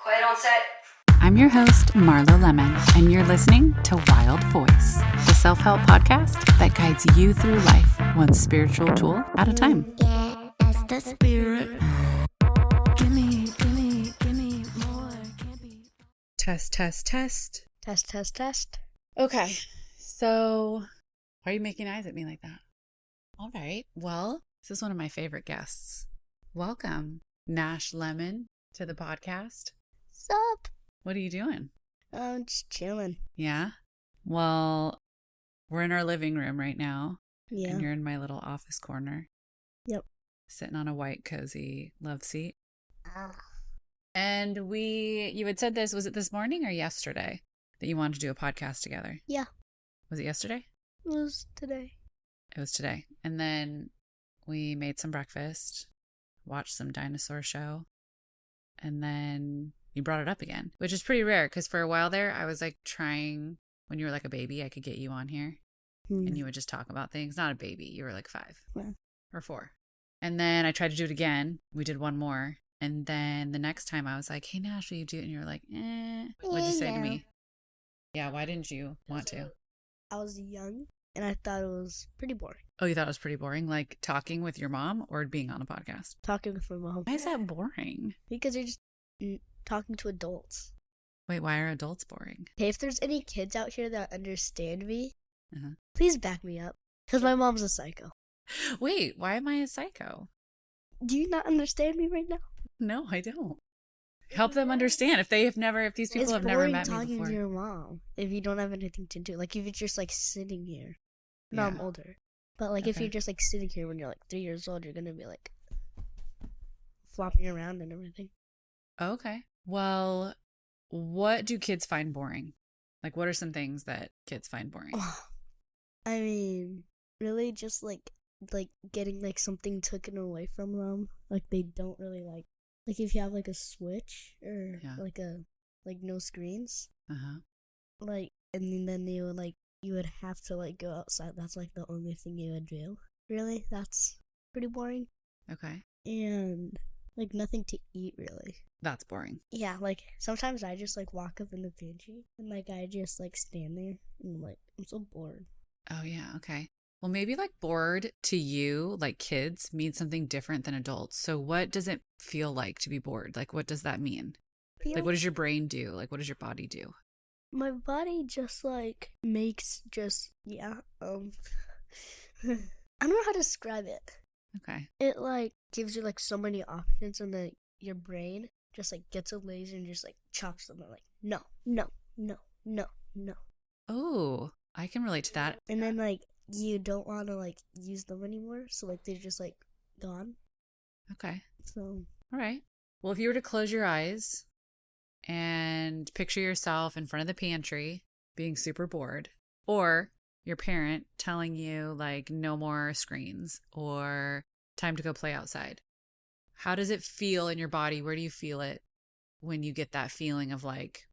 Quiet on set. I'm your host, Marlo Lemon, and you're listening to Wild Voice, the self-help podcast that guides you through life, one spiritual tool at a time. Yeah, that's the spirit. Give me more. Test. Test. Okay, so why are you making eyes at me like that? All right, well, this is one of my favorite guests. Welcome, Nash Lemon, to the podcast. Sup? What are you doing? Just chilling. Yeah? Well, we're in our living room right now. Yeah. And you're in my little office corner. Yep. Sitting on a white, cozy love seat. Ah. And you had said this, was it this morning or yesterday that you wanted to do a podcast together? Yeah. Was it yesterday? It was today. It was today. And then we made some breakfast, watched some dinosaur show, and then you brought it up again, which is pretty rare because for a while there, I was like trying, when you were like a baby, I could get you on here and you would just talk about things. Not a baby. You were like 5 or 4. And then I tried to do it again. We did one more. And then the next time I was like, hey, Nash, will you do it? And you were like, What'd you say to me? Yeah, why didn't you want to? I was young and I thought it was pretty boring. Oh, you thought it was pretty boring? Like talking with your mom or being on a podcast? Talking with my mom. Why is that boring? Because you're just talking to adults. Wait, why are adults boring? Hey, if there's any kids out here that understand me, Uh-huh. please back me up. Because my mom's a psycho. Wait, why am I a psycho? Do you not understand me right now? No, I don't. Help them understand if these people have never met me talking before. to your mom if you don't have anything to do. Like if you're just like sitting here. No, I'm Yeah. older. But like if Okay. you're just like sitting here when you're like 3 years old, you're gonna be like flopping around and everything. Okay. Well, what do kids find boring? Like, what are some things that kids find boring? I mean, really just like getting like something taken away from them. Like they don't really like if you have like a switch or Yeah. like no screens. Uh-huh. Like and then you would have to like go outside. That's like the only thing you would do. Really? That's pretty boring. Okay. And like nothing to eat really. That's boring. Yeah, like sometimes I just like walk up in the pantry and like I just like stand there and like I'm so bored. Oh, yeah. Okay. Well, maybe like bored to you, like kids, means something different than adults. So what does it feel like to be bored? Like, what does that mean? Like, what does your brain do? Like, what does your body do? My body just like makes just I don't know how to describe it. Okay. It like gives you like so many options and then your brain just like gets a laser and just like chops them and like no. Oh, I can relate to that. And then like you don't want to like use them anymore, so like they're just like gone. Okay. So All right. Well, if you were to close your eyes and picture yourself in front of the pantry being super bored, or your parent telling you like no more screens or time to go play outside, how does it feel in your body? Where do you feel it when you get that feeling of like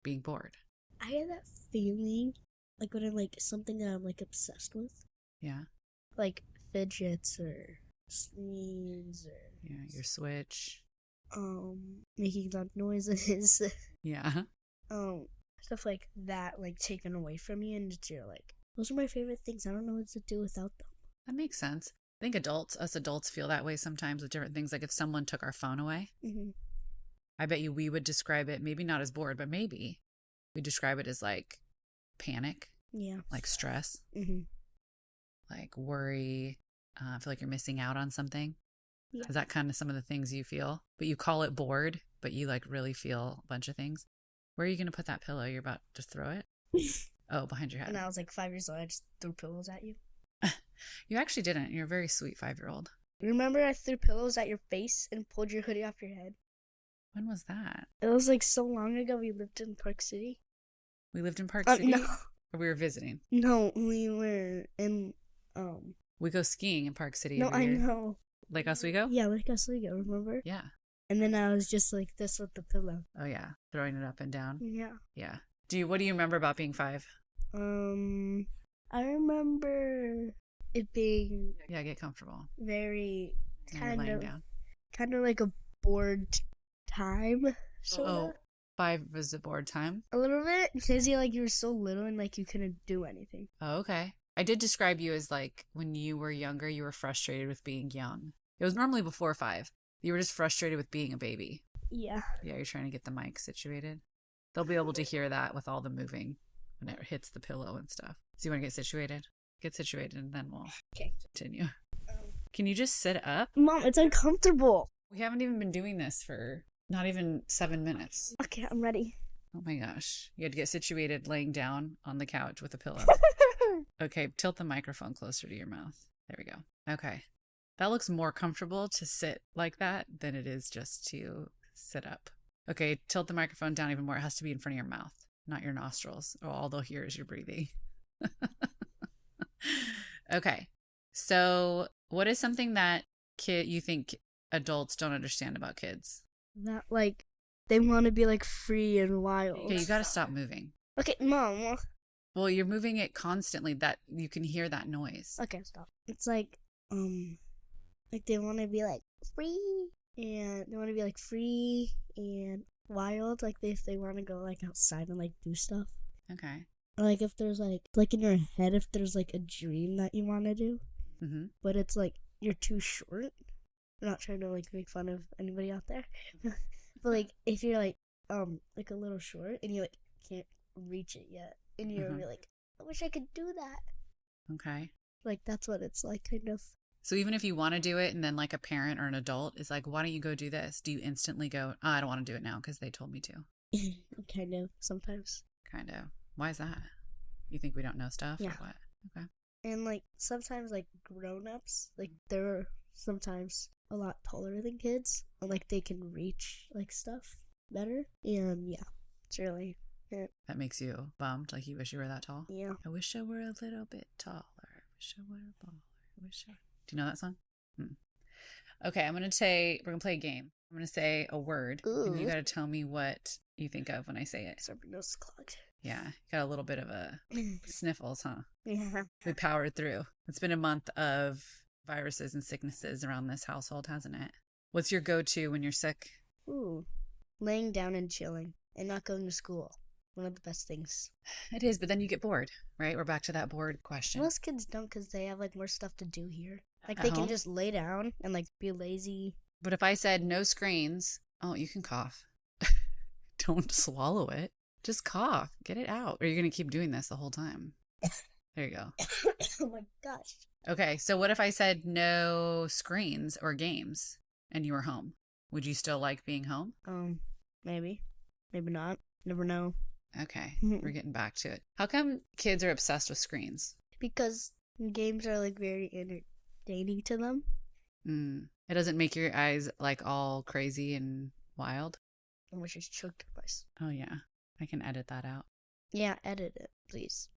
being bored? I get that feeling like when I'm like something that I'm like obsessed with, Yeah. like fidgets or screens or Yeah. Your Switch. making loud noises, Yeah. stuff like that, like taken away from you, and you're like, those are my favorite things. I don't know what to do without them. That makes sense. I think us adults feel that way sometimes with different things. Like if someone took our phone away, Mm-hmm. I bet you we would describe it, maybe not as bored, but maybe we describe it as like panic, Yeah. like stress, Mm-hmm. like worry, feel like you're missing out on something. Yeah. Is that kind of some of the things you feel? But you call it bored, but you like really feel a bunch of things. Where are you going to put that pillow? You're about to throw it? Oh, behind your head. When I was like 5 years old, I just threw pillows at you. You actually didn't. You're a very sweet 5-year-old. Remember I threw pillows at your face and pulled your hoodie off your head? When was that? It was like so long ago. We lived in Park City. We lived in Park City? No. Or we were visiting? No, we were in, We go skiing in Park City no, every I year. know. Lake Oswego? Yeah, like Oswego, remember? Yeah. And then I was just like this with the pillow. Oh, yeah. Throwing it up and down. Yeah. Yeah. What do you remember about being 5? I remember it being Yeah, get comfortable. very And you're laying down. kind of like a bored time. Sort Oh, of. 5 was the board time. A little bit. Because you were so little and like you couldn't do anything. Oh, okay. I did describe you as like when you were younger, you were frustrated with being young. It was normally before 5. You were just frustrated with being a baby. Yeah. Yeah, you're trying to get the mic situated. They'll be able to hear that with all the moving when it hits the pillow and stuff. So you want to get situated? Get situated and then we'll continue. Can you just sit up? Mom, it's uncomfortable. We haven't even been doing this for not even 7 minutes. Okay, I'm ready. Oh my gosh. You had to get situated laying down on the couch with a pillow. Okay, tilt the microphone closer to your mouth. There we go. Okay. That looks more comfortable to sit like that than it is just to sit up. Okay, tilt the microphone down even more. It has to be in front of your mouth, not your nostrils. Oh, all they'll hear is your breathing. Okay. So, what is something that you think adults don't understand about kids? That, like, they want to be, like, free and wild. Okay, you got to stop moving. Okay, Mom. Well, you're moving it constantly that you can hear that noise. Okay, stop. It's like they want to be, like, free. And they want to be, like, free and wild. Like, if they want to go, like, outside and, like, do stuff. Okay. Or, like, if there's, like in your head, if there's, like, a dream that you want to do. Mm-hmm. But it's, like, you're too short. I'm not trying to, like, make fun of anybody out there. But, like, if you're, like a little short and you, like, can't reach it yet. And you're really like, I wish I could do that. Okay. Like, that's what it's like, kind of. So even if you want to do it and then like a parent or an adult is like, why don't you go do this? Do you instantly go, oh, I don't want to do it now because they told me to? Kind of, sometimes. Kind of. Why is that? You think we don't know stuff? Yeah. Or what? Okay. And, like, sometimes, like, grown-ups, like, they're sometimes a lot taller than kids. And, like, they can reach, like, stuff better. And, yeah, it's really... Yeah. That makes you bummed, like you wish you were that tall? Yeah. I wish I were a little bit taller. I wish I were a baller. I wish I... Do you know that song? Okay, we're going to play a game. I'm going to say a word, and you got to tell me what you think of when I say it. Sorry, my nose is clogged. Yeah, got a little bit of a sniffles, huh? Yeah. We powered through. It's been a month of viruses and sicknesses around this household, hasn't it? What's your go-to when you're sick? Ooh. Laying down and chilling and not going to school. One of the best things. It is, but then you get bored, right? We're back to that bored question. Most kids don't because they have, like, more stuff to do here. Like, At they home? can just lay down and, like, be lazy. But if I said no screens, oh, you can cough. Don't swallow it. Just cough. Get it out. Or you're going to keep doing this the whole time. There you go. Oh, my gosh. Okay, so what if I said no screens or games and you were home? Would you still like being home? Maybe. Maybe not. Never know. Okay, we're getting back to it. How come kids are obsessed with screens? Because games are, like, very entertaining to them. It doesn't make your eyes, like, all crazy and wild? I wish I choked twice. Oh, yeah. I can edit that out. Yeah, edit it, please.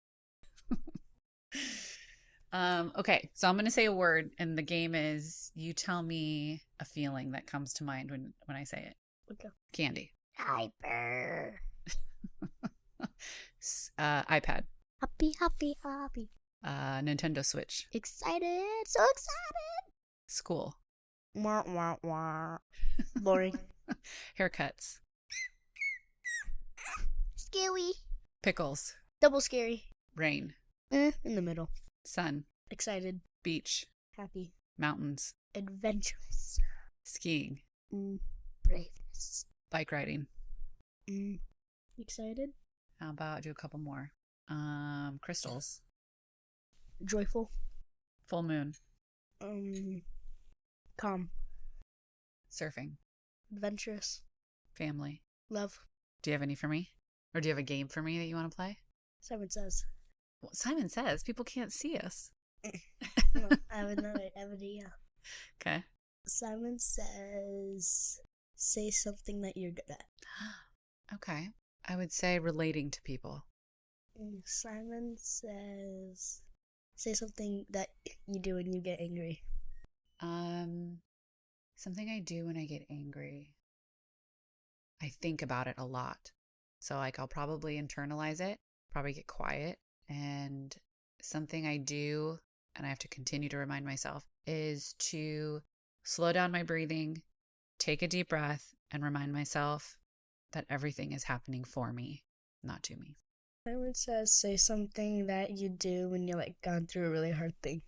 Okay, so I'm going to say a word, and the game is you tell me a feeling that comes to mind when I say it. Okay. Candy. Hyper. iPad. Happy. Nintendo Switch. Excited. So excited. School. Wah, wah, wah. Boring. Haircuts. Scary. Pickles. Double scary. Rain. In the middle. Sun. Excited. Beach. Happy. Mountains. Adventurous. Skiing. Braveness. Bike riding. Excited. How about do a couple more? Crystals. Joyful. Full moon. Calm. Surfing. Adventurous. Family. Love. Do you have any for me? Or do you have a game for me that you want to play? Simon Says. Well, Simon Says. People can't see us. No, I have another idea. Okay. Simon Says, say something that you're good at. Okay. I would say relating to people. Simon Says, say something that you do when you get angry. Something I do when I get angry. I think about it a lot. So, like, I'll probably internalize it, probably get quiet. And something I do, and I have to continue to remind myself, is to slow down my breathing, take a deep breath, and remind myself that everything is happening for me, not to me. Simone Says, say something that you do when you're like gone through a really hard thing.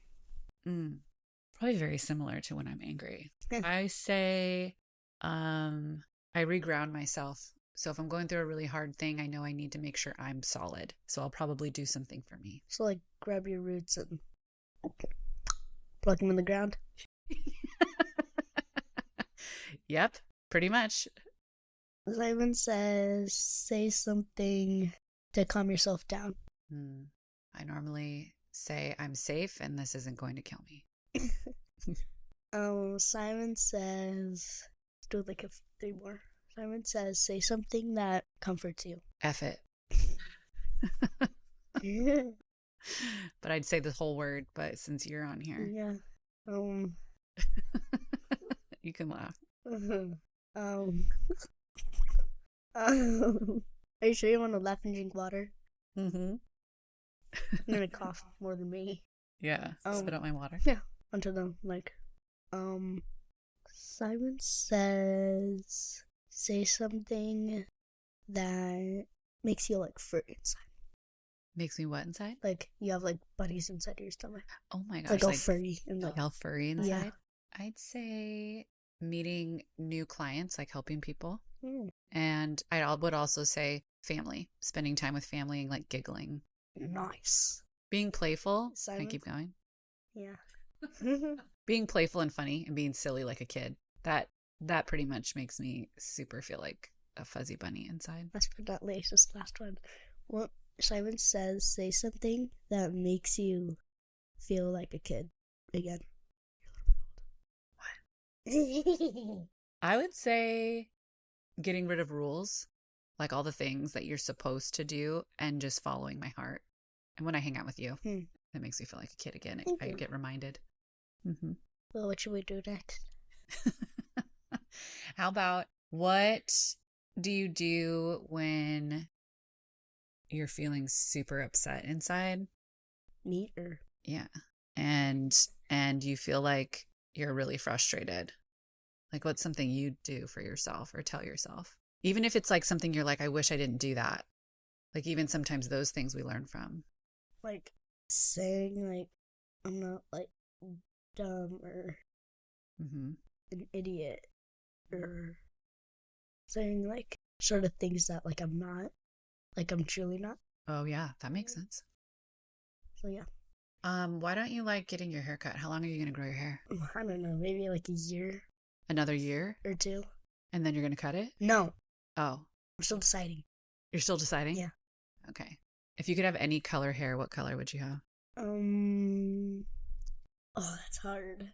Probably very similar to when I'm angry. I say, I reground myself. So if I'm going through a really hard thing, I know I need to make sure I'm solid. So I'll probably do something for me. So like grab your roots and plug them in the ground. Yep, pretty much. Simone Says, say something to calm yourself down. I normally say I'm safe and this isn't going to kill me. Simone Says, let's do like 3 more. Simone Says, say something that comforts you. F it. But I'd say the whole word, but since you're on here. Yeah. You can laugh. Are you sure you want to laugh and drink water? Mm-hmm. I'm gonna cough more than me. Yeah. Spit out my water. Yeah. Onto the mic. Simone Says, say something that makes you like furry inside. Makes me what inside? Like you have like buddies inside your stomach. Oh my gosh. Like all furry and like all furry inside? Yeah. I'd say meeting new clients, like helping people. And I would also say family, spending time with family and like giggling. Nice. Being playful. Simon? Can I keep going? Yeah. Being playful and funny and being silly like a kid. That pretty much makes me super feel like a fuzzy bunny inside. Last but not least, this last one. What Simone Says, say something that makes you feel like a kid again. What? I would say getting rid of rules, like all the things that you're supposed to do and just following my heart. And when I hang out with you, that makes me feel like a kid again. I get reminded. Mm-hmm. Well, what should we do next? How about, what do you do when you're feeling super upset inside? Me or? Yeah. And you feel like you're really frustrated. Like, what's something you do for yourself or tell yourself? Even if it's like something you're like, I wish I didn't do that. Like, even sometimes those things we learn from. Like saying like I'm not like dumb or an idiot, or saying like sort of things that like I'm not, like I'm truly not. Oh yeah, that makes sense. So yeah. Why don't you like getting your hair cut? How long are you gonna grow your hair? I don't know, maybe like a year. Another year? Or 2. And then you're gonna cut it? No. Oh. I'm still deciding. You're still deciding? Yeah. Okay. If you could have any color hair, what color would you have? Oh, that's hard.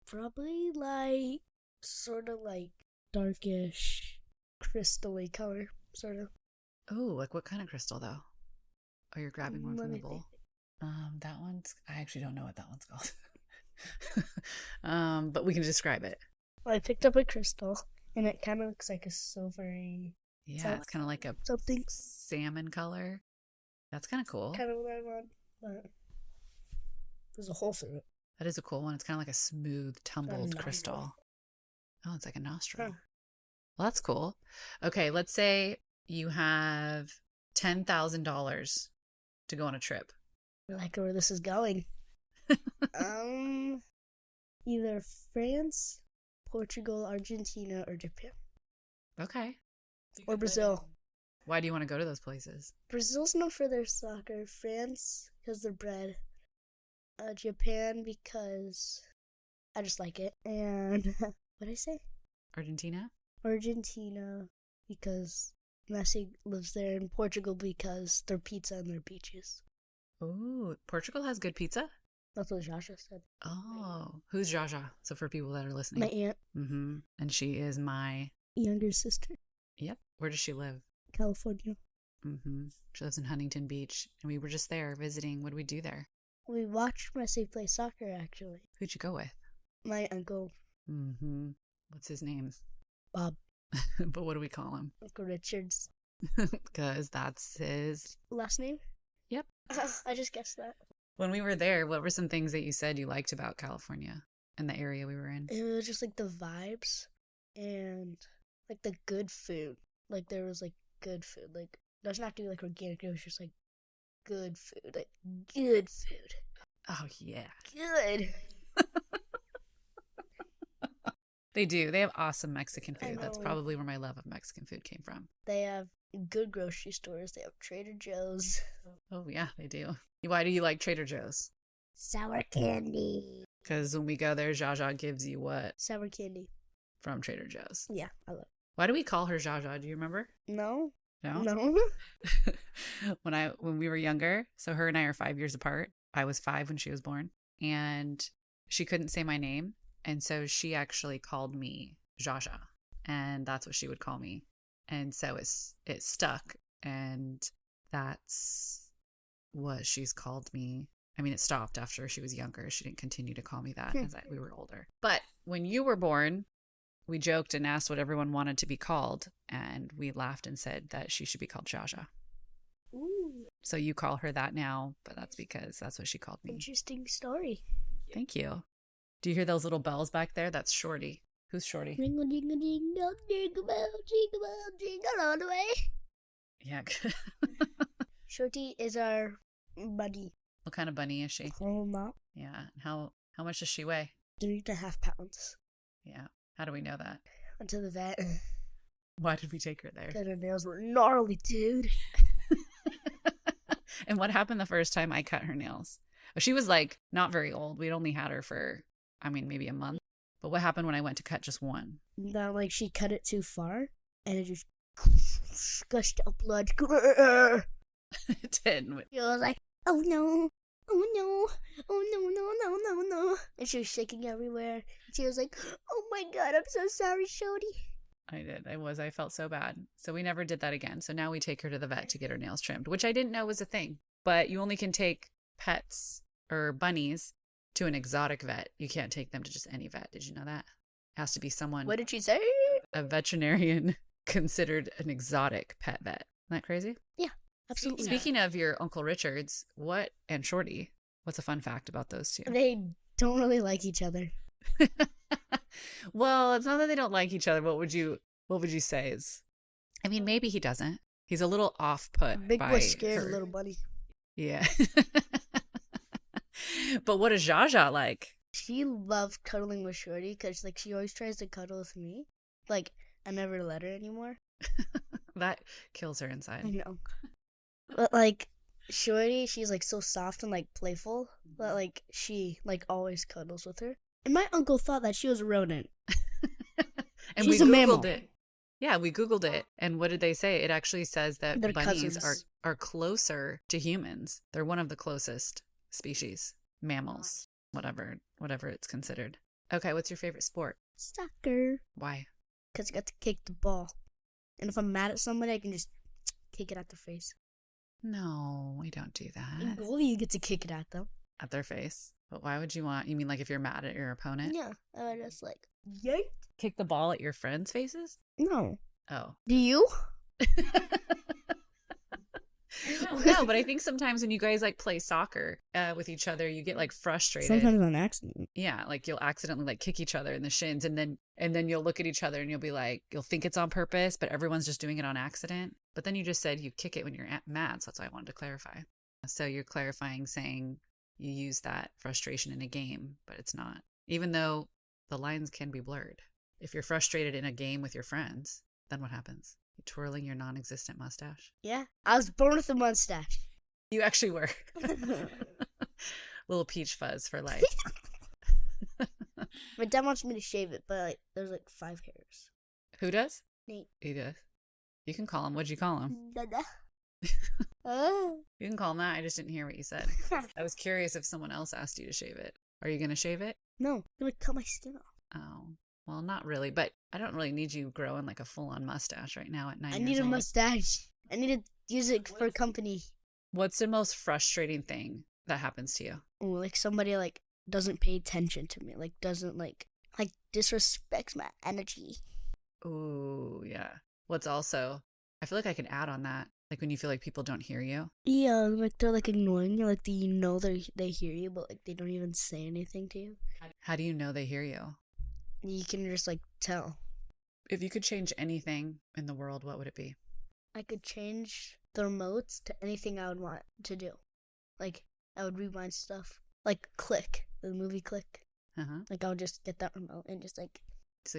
Probably like sort of like darkish, crystal-y color, sort of. Oh, like what kind of crystal though? Oh, you're grabbing one from the bowl. Think. That one's, I actually don't know what that one's called. But we can describe it. Well, I picked up a crystal, and it kind of looks like a silvery. Yeah, it's kind of like a something salmon color. That's kind of cool. Kind of what I want, but there's a hole through it. That is a cool one. It's kind of like a smooth, tumbled crystal. Oh, it's like a nostril. Huh. Well, that's cool. Okay, let's say you have $10,000 to go on a trip. I like where this is going. Either France, Portugal, Argentina, or Japan. Okay. Or Brazil. Why do you want to go to those places? Brazil's known for their soccer. France, because their bread. Japan, because I just like it. And what did I say? Argentina? Argentina, because Messi lives there. And Portugal, because their pizza and their beaches. Ooh, Portugal has good pizza? That's what Jaja said. Oh, who's Jaja? So for people that are listening. My aunt. Mm-hmm. And she is my younger sister. Yep. Where does she live? California. Mm-hmm. She lives in Huntington Beach. And we were just there visiting. What did we do there? We watched Messi play soccer, actually. Who'd you go with? My uncle. Mm-hmm. What's his name? Bob. But what do we call him? Uncle Richards. Because that's his last name? Yep. I just guessed that. When we were there, what were some things that you said you liked about California and the area we were in? It was just like the vibes and like the good food. Like there was like good food. Like it doesn't have to be like organic. It was just like good food. Like good food. Oh, yeah. Good. They do. They have awesome Mexican I food. That's know. probably where my love of Mexican food came from. They have good grocery stores. They have Trader Joe's. Oh, yeah, they do. Why do you like Trader Joe's? Sour candy. Because when we go there, Jaja gives you what Sour candy. from Trader Joe's? Yeah, I love it. Why do we call her Jaja? Do you remember? No. No? No. When we were younger, so her and I are 5 years apart. I was 5 when she was born, and she couldn't say my name, and so she actually called me Jaja, and that's what she would call me, and so it stuck, and that's what she's called me. I mean, it stopped after she was younger. She didn't continue to call me that as we were older. But when you were born, we joked and asked what everyone wanted to be called, and we laughed and said that she should be called Jaja. Ooh, So you call her that now, but that's because that's what she called me. interesting story. Thank you. Do you hear those little bells back there? That's Shorty. Who's Shorty? Jingle, jingle, jingle, jingle bell, jingle all the way. Yeah. Shorty is our buddy. What kind of bunny is she? Not Yeah. How much does she weigh? 3.5 pounds. Yeah. How do we know that? Went to the vet. Why did we take her there? Because her nails were gnarly, dude. And what happened the first time I cut her nails? She was like not very old. We'd only had her for, maybe a month. But what happened when I went to cut just one? Now, like, she cut it too far, and it just gushed out blood. It did. She was like, oh no, oh no, oh no, no, no, no, no. And she was shaking everywhere. She was like, oh my god, I'm so sorry, Shorty. I did. I felt so bad. So we never did that again. So now we take her to the vet to get her nails trimmed, which I didn't know was a thing. But you only can take pets or bunnies to an exotic vet. You can't take them to just any vet. Did you know that? It has to be someone, What did she say? a veterinarian considered an exotic pet vet. Isn't that crazy? Yeah, absolutely. Speaking of your Uncle Richards, and Shorty, what's a fun fact about those two? They don't really like each other. Well, it's not that they don't like each other. What would you say is? I mean, maybe he doesn't. He's a little off put. Big by boy scared her. a little bunny. Yeah. But what is Jaja like? She loved cuddling with Shorty because, like, she always tries to cuddle with me. Like, I never let her anymore. That kills her I inside. know. But, like, Shorty, she's, like, so soft and, like, playful that, like, she, like, always cuddles with her. And my uncle thought that she was a rodent. And She's we a Googled mammal. it. Yeah, we Googled it. And what did they say? It actually says that They're bunnies cousins. are closer to humans. They're one of the closest species, mammals, whatever it's considered. Okay, what's your favorite sport? Soccer. Why? Because I got to kick the ball. And if I'm mad at somebody, I can just kick it at their face. No, we don't do In that. goal, you get to kick it at them. At their face. But why would you mean like if you're mad at your opponent? Yeah. I would just, like, yank. Kick the ball at your friends' faces? No. Oh. Do you? No, but I think sometimes when you guys like play soccer with each other, you get like frustrated. Sometimes on accident. Yeah, like you'll accidentally like kick each other in the shins, and then you'll look at each other and you'll be like, you'll think it's on purpose, but everyone's just doing it on accident. But then you just said you kick it when you're mad, so that's why I wanted to clarify. So you're clarifying, saying you use that frustration in a game, but it's not. Even though the lines can be blurred. If you're frustrated in a game with your friends, then what happens? You twirling your non-existent mustache? Yeah. I was born with a mustache. You actually were. Little peach fuzz for life. My dad wants me to shave it, but like, there's like 5 hairs. Who does? Nate. He does. You can call him. What'd you call him? Dada. Oh. You can call him that. I just didn't hear what you said. I was curious if someone else asked you to shave it. Are you going to shave it? No, I'm gonna cut my skin off. Oh, well, not really. But I don't really need you growing like a full-on mustache right now at 9 I years need a old. mustache. I need to use it for company. What's the most frustrating thing that happens to you? Oh, like somebody like doesn't pay attention to me, like doesn't like disrespects my energy. Ooh, yeah. What's also, I feel like I could add on that. Like when you feel like people don't hear you. Yeah, like they're like ignoring you, like you know they hear you, but like they don't even say anything to you. How do you know they hear you? You can just like tell. If you could change anything in the world, what would it be? I could change the remotes to anything I would want to do. Like, I would rewind stuff. Like Click, the movie Click. Uh-huh. Like, I would just get that remote and just like... So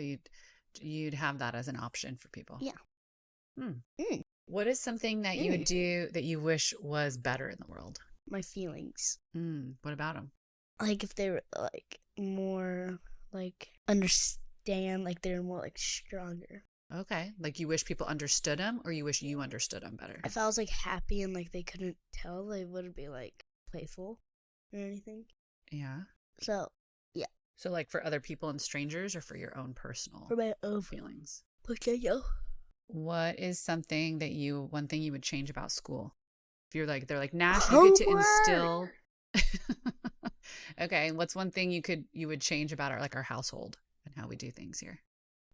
you'd have that as an option for people. Yeah. What is something that you would do that you wish was better in the world? My feelings. What about them? Like, if they were, like, more, like, understand, like, they're more, like, stronger. Okay. Like you wish people understood them, or you wish you understood them better? If I was, like, happy and, like, they couldn't tell, they wouldn't be, like, playful or anything. Yeah. So, yeah. So like for other people and strangers, or for your own personal For my own feelings? Okay, yo. What is something that one thing you would change about school? If you're like, they're like, Nash, you get to instill. Okay. What's one thing you would change about our household and how we do things here?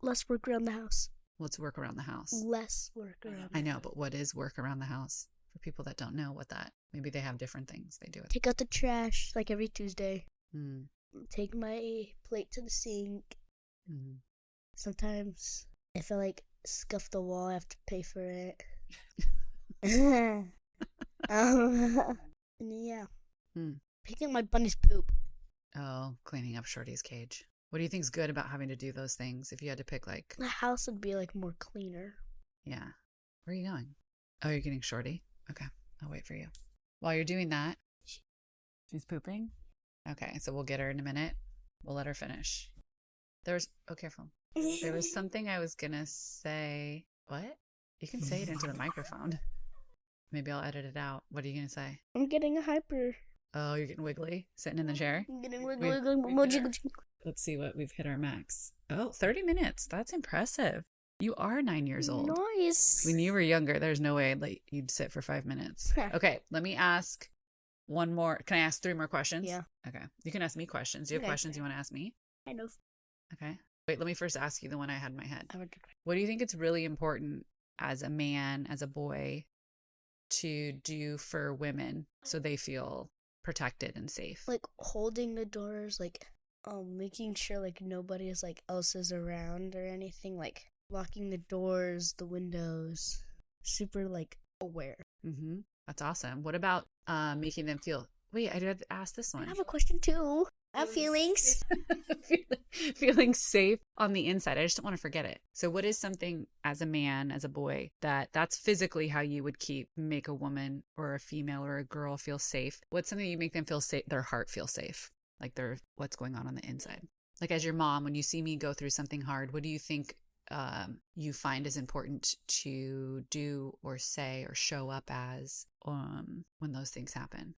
Less work around the house. What's work around the house? Less work around the I know, house. but what is work around the house? For people that don't know maybe they have different things they do with. Take out the trash, like, every Tuesday. Mm. Take my plate to the sink. Mm. Sometimes if I, like, scuff the wall, I have to pay for it. Yeah. Picking my bunny's poop. Oh, cleaning up Shorty's cage. What do you think's good about having to do those things? If you had to pick, like, The house would be, like, more cleaner. yeah. Where are you going? Oh, you're getting Shorty? Okay. I'll wait for you. While you're doing that, she's pooping? Okay, so we'll get her in a minute. We'll let her finish. Oh, careful. There was something I was gonna say. What? You can say it into the microphone. Maybe I'll edit it out. What are you gonna say? I'm getting a hyper. Oh, you're getting wiggly? Sitting in the chair? I'm getting We've- wiggly. Let's see what we've hit our max. Oh, 30 minutes. That's impressive. You are 9 years old. Nice. When you were younger, there's no way like you'd sit for 5 minutes. Okay, let me ask one more. Can I ask 3 more questions? Yeah. Okay. You can ask me questions. Do you have Okay. questions you want to ask me? Kind of. Okay. Wait, let me first ask you the one I had in my head. I would- What do you think it's really important as a man, as a boy, to do for women so they feel protected and safe? Like, holding the doors, like, making sure, like, nobody is, like, else is around or anything, like, locking the doors, the windows, super, like, aware. Mm-hmm. That's awesome. What about making them feel... Wait, I did ask this one. I have a question, too. I have feelings. Feeling safe on the inside. I just don't want to forget it. So what is something as a man, as a boy, that's physically how you would make a woman or a female or a girl feel safe? What's something you make them feel safe, their heart feel safe? Like what's going on the inside? Like as your mom, when you see me go through something hard, what do you think you find is important to do or say or show up as when those things happen?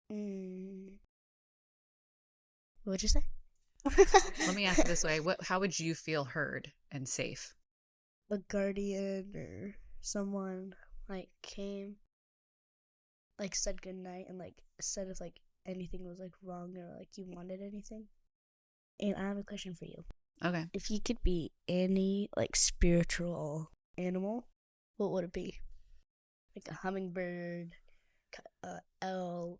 What'd you say? Let me ask it this way. How would you feel heard and safe? A guardian or someone, like, came, like, said goodnight and, like, said if, like, anything was, like, wrong or, like, you wanted anything. And I have a question for you. Okay. If you could be any, like, spiritual animal, what would it be? Like a hummingbird, elk,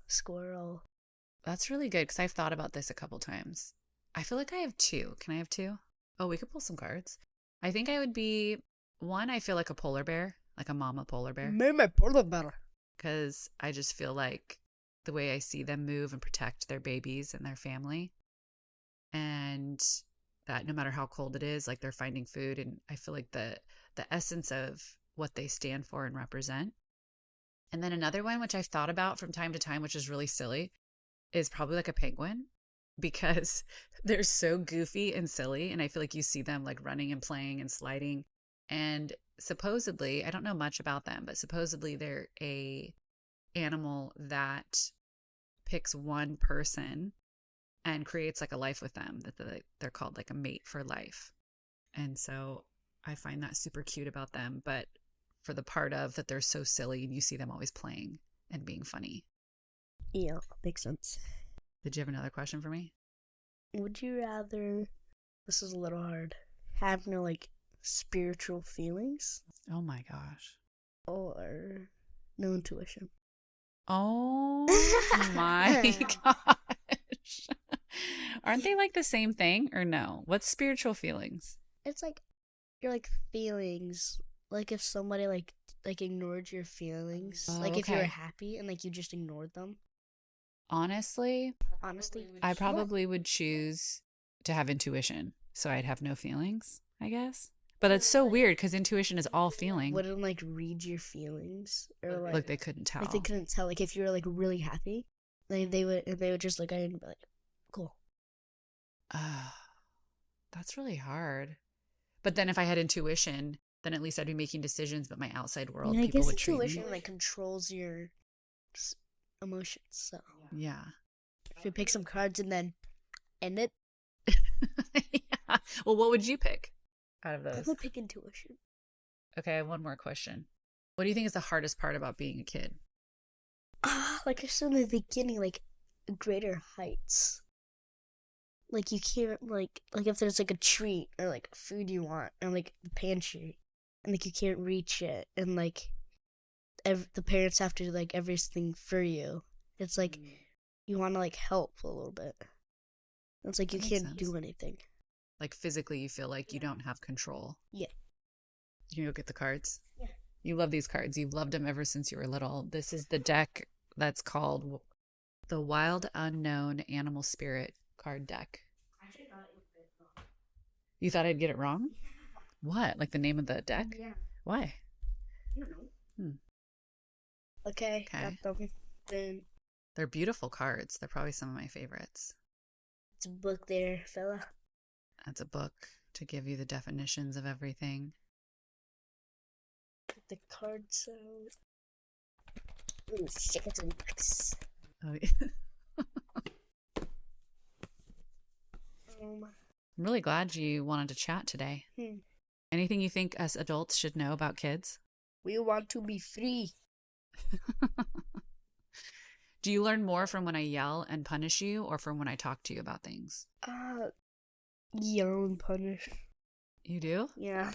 squirrel. That's really good because I've thought about this a couple times. I feel like I have 2. Can I have 2? Oh, we could pull some cards. I think I would be one. I feel like a polar bear, like a mama polar bear, Maybe polar bear. because I just feel like the way I see them move and protect their babies and their family, and that no matter how cold it is, like they're finding food, and I feel like the essence of what they stand for and represent. And then another one, which I've thought about from time to time, which is really silly, is probably like a penguin, because they're so goofy and silly. And I feel like you see them like running and playing and sliding. And supposedly, I don't know much about them, but supposedly they're a animal that picks one person and creates like a life with them, that they're called like a mate for life. And so I find that super cute about them. But for the part of that they're so silly and you see them always playing and being funny. Yeah, makes sense. Did you have another question for me? Would you rather, this is a little hard, have no, like, spiritual feelings Oh my gosh. or no intuition? Oh my gosh. Aren't they like the same thing or no? What's spiritual feelings? It's like your like feelings. Like if somebody like ignored your feelings. Oh, Like if you were okay. happy and like you just ignored them. Honestly, Honestly, I probably would choose to have intuition, so I'd have no feelings, I guess. But it's so weird because intuition is all feeling. wouldn't like read your feelings or Like they couldn't tell. like they couldn't tell like if you were like really happy, like they would just look at you and be like, cool. Ah, that's really hard. But then if I had intuition, then at least I'd be making decisions, but my outside world, I people guess would treat me. intuition like controls your emotions. So Yeah. if you pick some cards and then end it, Yeah. Well, what would you pick out of I those? would pick intuition. Okay, I have one more question. What do you think is the hardest part about being a kid? Like I said in the beginning, like greater heights. Like you can't like if there's like a treat or like food you want or like the pantry and like you can't reach it and like the parents have to do like everything for you. It's like you want to like help a little bit. It's like That you makes can't sense. do anything. Like physically, you feel like you don't have control. Yeah. You can go get the cards. Yeah. You love these cards. You've loved them ever since you were little. This is the deck that's called the Wild Unknown Animal Spirit card deck. You thought I'd get it wrong? What? Like the name of the deck? Yeah. Why? I don't know. Hmm. Okay. Okay. Got them. Then They're beautiful cards. They're probably some of my favorites. it's a book there, fella. That's a book to give you the definitions of everything. Put the cards out. Ooh, shit, it's a box. Oh, yeah. I'm really glad you wanted to chat today. Anything you think us adults should know about kids? We want to be free. Do you learn more from when I yell and punish you or from when I talk to you about things? Yell and punish. You do? Yeah.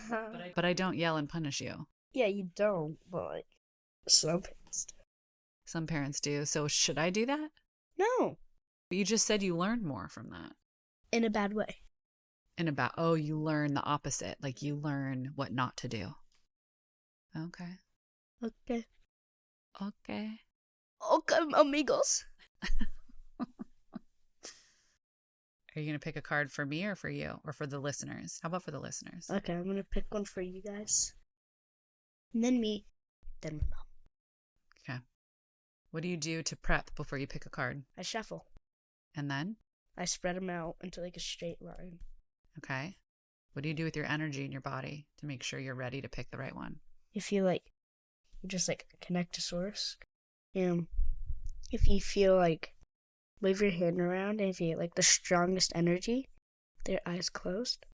But I don't yell and punish you. Yeah, you don't, but like some parents do. Some parents do. So should I do that? No, But you just said you learned more from that. in a bad way. And about, oh, you learn the opposite. Like you learn what not to do. Okay. Okay. Okay. Okay, amigos. Are you going to pick a card for me or for you or for the listeners? How about for the listeners? Okay, I'm gonna pick one for you guys. And then me. Then my mom. Okay. What do you do to prep before you pick a card? I shuffle. And then? I spread them out into like a straight line. Okay. What do you do with your energy in your body to make sure you're ready to pick the right one? If you like, you just like connect to source. If you feel like, wave your hand around, and if you get like the strongest energy, their eyes closed.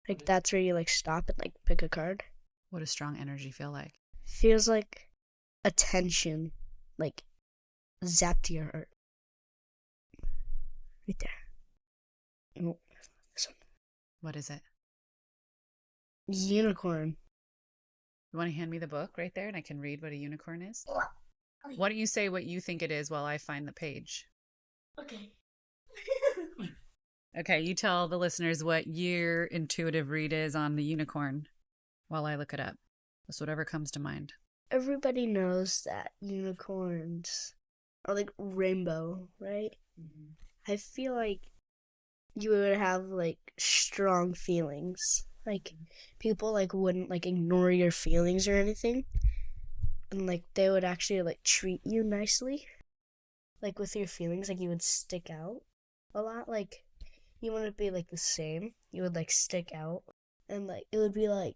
Like that's where you like stop and like pick a card. What does strong energy feel like? Feels like attention, like zapped to your heart. Right there. Oh, this one. What is it? Unicorn. You want to hand me the book right there and I can read what a unicorn is? Why don't you say what you think it is while I find the page? Okay. Okay, you tell the listeners what your intuitive read is on the unicorn while I look it up. Just whatever comes to mind. Everybody knows that unicorns are like rainbow, right? Mm-hmm. I feel like you would have like strong feelings. Like people like wouldn't like ignore your feelings or anything. And like they would actually like treat you nicely. Like with your feelings, like you would stick out a lot. Like you wouldn't be like the same. You would like stick out. And like it would be like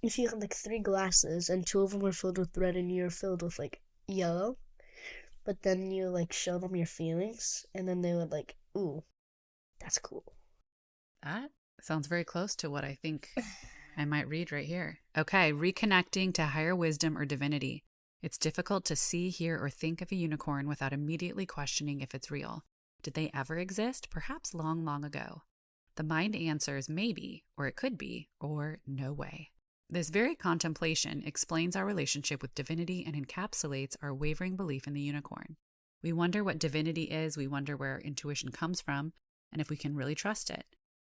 if you had like 3 glasses and 2 of them were filled with red and you're filled with like yellow. But then you like show them your feelings and then they would like, ooh, that's cool. That sounds very close to what I think I might read right here. Okay, reconnecting to higher wisdom or divinity. It's difficult to see, hear, or think of a unicorn without immediately questioning if it's real. Did they ever exist? Perhaps long, long ago. The mind answers maybe, or it could be, or no way. This very contemplation explains our relationship with divinity and encapsulates our wavering belief in the unicorn. We wonder what divinity is, we wonder where intuition comes from, and if we can really trust it.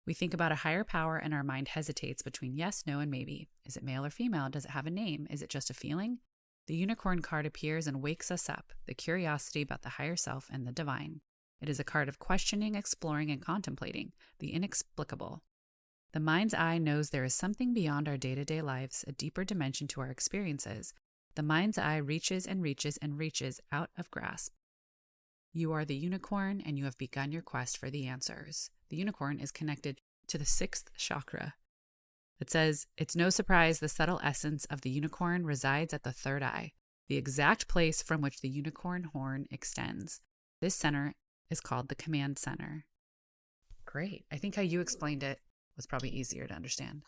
We think about a higher power and our mind hesitates between yes, no, and maybe. Is it male or female? Does it have a name? Is it just a feeling? The unicorn card appears and wakes us up, the curiosity about the higher self and the divine. It is a card of questioning, exploring, and contemplating, the inexplicable. The mind's eye knows there is something beyond our day-to-day lives, a deeper dimension to our experiences. The mind's eye reaches and reaches and reaches out of grasp. You are the unicorn, and you have begun your quest for the answers. The unicorn is connected to the 6th chakra. It says, it's no surprise the subtle essence of the unicorn resides at the 3rd eye, the exact place from which the unicorn horn extends. This center is called the command center. Great. I think how you explained it was probably easier to understand.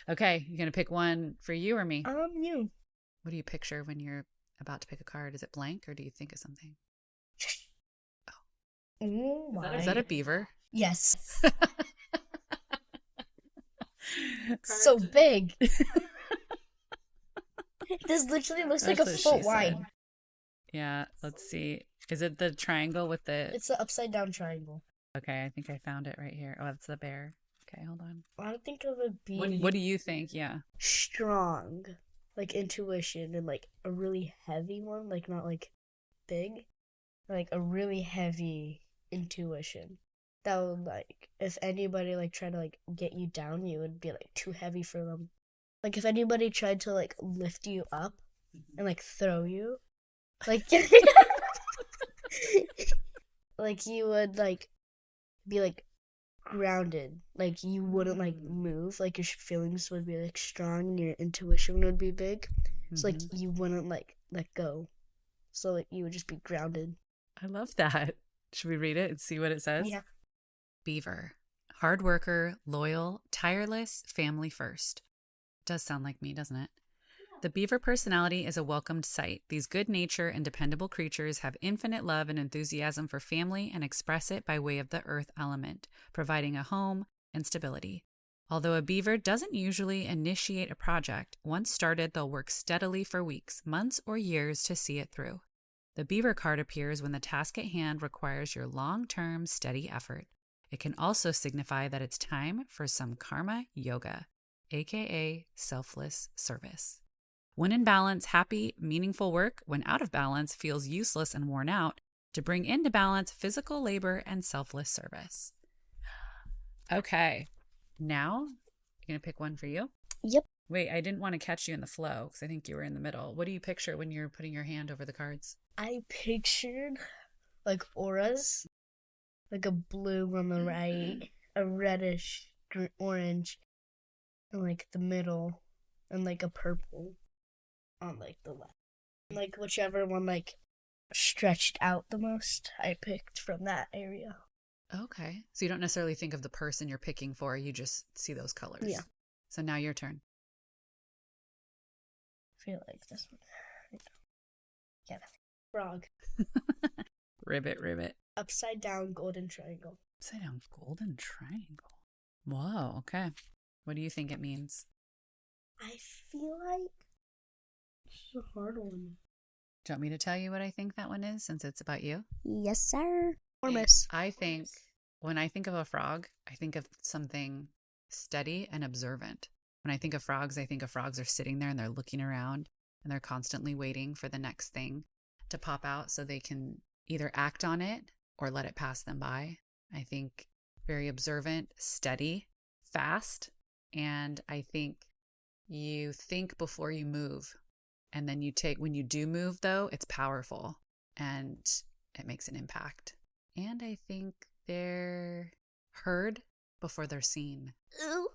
Okay, you're going to pick one for you or me? You. What do you picture when you're about to pick a card? Is it blank or do you think of something? Oh my. Is that a beaver? Yes. So big. This literally looks like a That's what foot she wide. said. Yeah, let's see. Is it the triangle with the... It's the upside down triangle. Okay, I think I found it right here. Oh, that's the bear. Okay, hold on. I think of it being What do you think? Yeah. strong, like intuition, and like a really heavy one, like not like big, like a really heavy intuition. That would like if anybody like tried to like get you down, you would be like too heavy for them. Like if anybody tried to like lift you up and like throw you, like like you would like be like grounded, like you wouldn't like move, like your feelings would be like strong and your intuition would be big, so like you wouldn't like let go, so like you would just be grounded. I love that. Should we read it and see what it says? Yeah. Beaver. Hard worker, loyal, tireless, family first. Does sound like me, doesn't it? The beaver personality is a welcomed sight. These good-natured and dependable creatures have infinite love and enthusiasm for family and express it by way of the earth element, providing a home and stability. Although a beaver doesn't usually initiate a project, once started, they'll work steadily for weeks, months, or years to see it through. The beaver card appears when the task at hand requires your long-term, steady effort. It can also signify that it's time for some karma yoga, aka selfless service. When in balance, happy, meaningful work. When out of balance, feels useless and worn out. To bring into balance, physical labor and selfless service. Okay, now you're going to pick one for you? Yep. Wait, I didn't want to catch you in the flow because I think you were in the middle. What do you picture when you're putting your hand over the cards? I pictured like auras, like a blue on the right, a reddish orange, and like the middle, and like a purple on like the left. Like whichever one like stretched out the most, I picked from that area. Okay. So you don't necessarily think of the person you're picking for, you just see those colors. Yeah. So now your turn. I feel like this one. Yeah. Frog. Ribbit. Upside down golden triangle. Upside down golden triangle. Whoa, okay. What do you think it means? I feel like it's a hard one. Do you want me to tell you what I think that one is since it's about you? Yes, sir. Or miss. I think when I think of a frog, I think of something steady and observant. When I think of frogs are sitting there and they're looking around and they're constantly waiting for the next thing to pop out so they can either act on it or let it pass them by. I think very observant, steady, fast, and I think you think before you move. And then when you do move though, it's powerful and it makes an impact. And I think they're heard before they're seen. Ooh.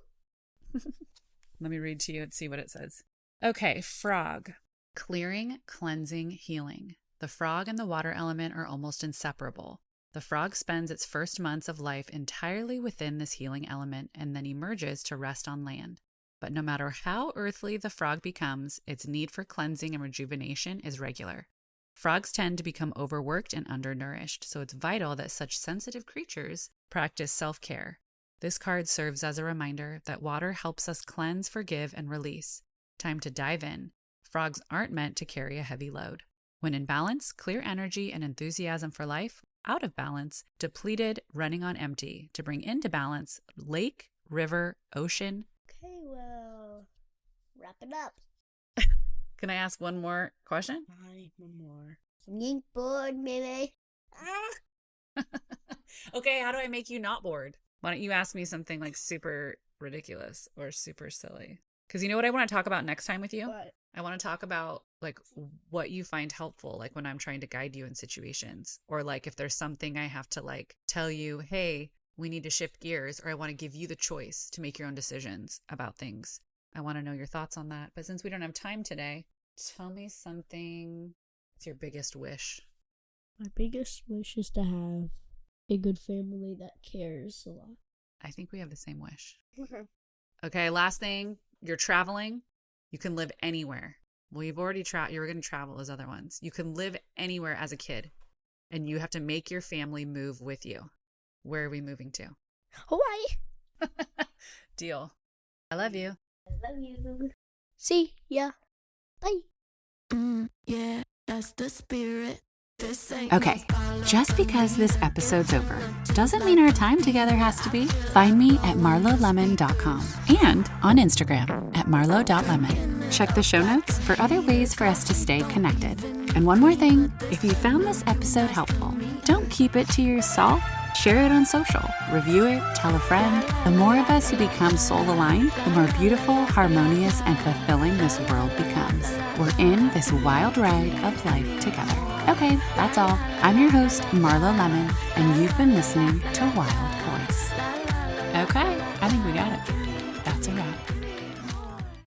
Let me read to you and see what it says. Okay, frog. Clearing, cleansing, healing. The frog and the water element are almost inseparable. The frog spends its first months of life entirely within this healing element and then emerges to rest on land. But no matter how earthly the frog becomes, its need for cleansing and rejuvenation is regular. Frogs tend to become overworked and undernourished, so it's vital that such sensitive creatures practice self-care. This card serves as a reminder that water helps us cleanse, forgive, and release. Time to dive in. Frogs aren't meant to carry a heavy load. When in balance, clear energy and enthusiasm for life, out of balance, depleted, running on empty, to bring into balance lake, river, ocean. Okay, well, wrap it up. Can I ask one more question? Fine, one more. I'm getting bored, baby. Okay, how do I make you not bored? Why don't you ask me something like super ridiculous or super silly? Because you know what I want to talk about next time with you? What? I want to talk about like what you find helpful, like when I'm trying to guide you in situations, or like if there's something I have to like tell you, hey, we need to shift gears, or I want to give you the choice to make your own decisions about things. I want to know your thoughts on that. But since we don't have time today, tell me something. What's your biggest wish? My biggest wish is to have a good family that cares a lot. I think we have the same wish. Okay, last thing. You're traveling. You can live anywhere. Well, you've already you were going to travel as other ones. You can live anywhere as a kid, and you have to make your family move with you. Where are we moving to? Hawaii. Deal. I love you. I love you. See ya. Bye. Yeah, that's the spirit. Okay, just because this episode's over doesn't mean our time together has to be. Find me at marlolemon.com and on Instagram at marlo.lemon. Check the show notes for other ways for us to stay connected. And one more thing, if you found this episode helpful, don't keep it to yourself. Share it on social, review it, tell a friend. The more of us who become soul-aligned, the more beautiful, harmonious, and fulfilling this world becomes. We're in this wild ride of life together. Okay, that's all. I'm your host, Marlo Lemon, and you've been listening to Wild Voice. Okay, I think we got it.